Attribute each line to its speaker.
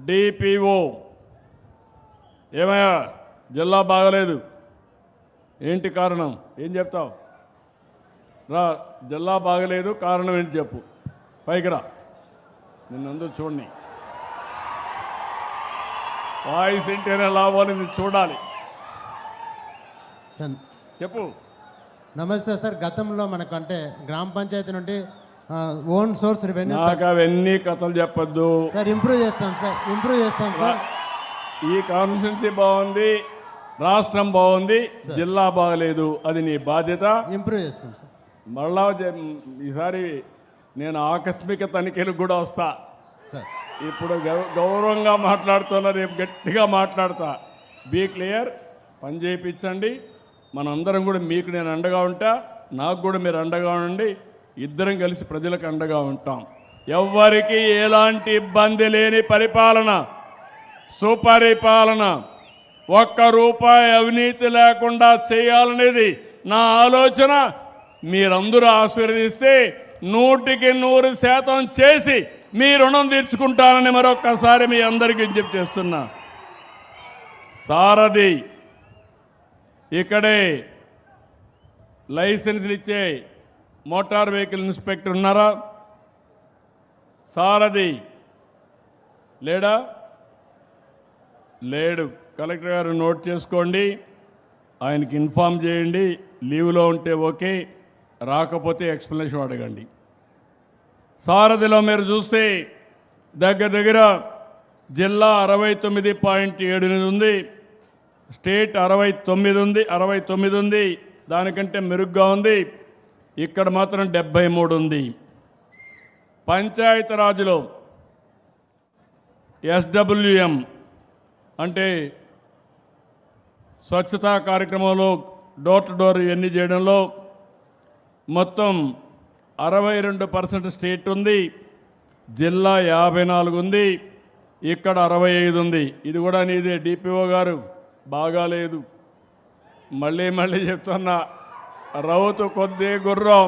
Speaker 1: DPO ఏమయ్యా జిల్లా బాగలేదు, ఏంటి కారణం? ఏం చెప్తావు? రా, జిల్లా బాగలేదు, కారణం ఏంటి చెప్పు. పైకి రా, నిన్నందరూ చూడండి. వాయిస్ ఇంటేనే లాభాలు ఇది చూడాలి.
Speaker 2: సార్
Speaker 1: చెప్పు.
Speaker 2: నమస్తే సార్. గతంలో మనకు అంటే గ్రామ పంచాయతీ నుండి ఓన్ సోర్స్ రెవెన్యూ
Speaker 1: నాకు అవన్నీ కథలు చెప్పొద్దు
Speaker 2: సార్. ఇంప్రూవ్ చేస్తాం సార్.
Speaker 1: ఈ కాన్స్టిట్యున్సీ బాగుంది, రాష్ట్రం బాగుంది, జిల్లా బాగలేదు, అది నీ బాధ్యత.
Speaker 2: ఇంప్రూవ్ చేస్తాం సార్.
Speaker 1: మళ్ళా ఈసారి నేను ఆకస్మిక తనిఖీలకు కూడా వస్తా
Speaker 2: సార్.
Speaker 1: ఇప్పుడు గౌరవంగా మాట్లాడుతున్నా, రేపు గట్టిగా మాట్లాడతా. బీ క్లియర్, పని చేయించండి. మనందరం కూడా మీకు నేను అండగా ఉంటా, నాకు కూడా మీరు అండగా ఉండండి. ఇద్దరం కలిసి ప్రజలకు అండగా ఉంటాం. ఎవ్వరికి ఎలాంటి ఇబ్బంది లేని పరిపాలన, సుపరిపాలన, ఒక్క రూపాయి అవినీతి లేకుండా చేయాలనేది నా ఆలోచన. మీరందరూ ఆశీర్వదిస్తే 100% చేసి మీ రుణం తీర్చుకుంటానని మరొక్కసారి మీ అందరికీ విజ్ఞప్తి చేస్తున్నా. సారథి ఇక్కడే లైసెన్సులు ఇచ్చే మోటార్ వెహికల్ ఇన్స్పెక్టర్ ఉన్నారా? సారథి లేడా? లేడు. కలెక్టర్ గారు నోట్ చేసుకోండి, ఆయనకి ఇన్ఫామ్ చేయండి. లీవ్లో ఉంటే ఓకే, రాకపోతే ఎక్స్ప్లెనేషన్ అడగండి. సారథిలో మీరు చూస్తే దగ్గర జిల్లా 69.78 ఉంది, స్టేట్ 69 ఉంది, దానికంటే మెరుగ్గా ఉంది. ఇక్కడ మాత్రం 73 ఉంది. పంచాయతీరాజ్లో SWM అంటే స్వచ్ఛతా కార్యక్రమంలో డోర్ టు డోర్ ఇవన్నీ చేయడంలో మొత్తం 62% స్టేట్ ఉంది, జిల్లా 54 ఉంది, ఇక్కడ 65 ఉంది. ఇది కూడా నీదే డిపిఓ గారు, బాగాలేదు. మళ్ళీ చెప్తున్నా, రౌతు కొద్ది గుర్రం.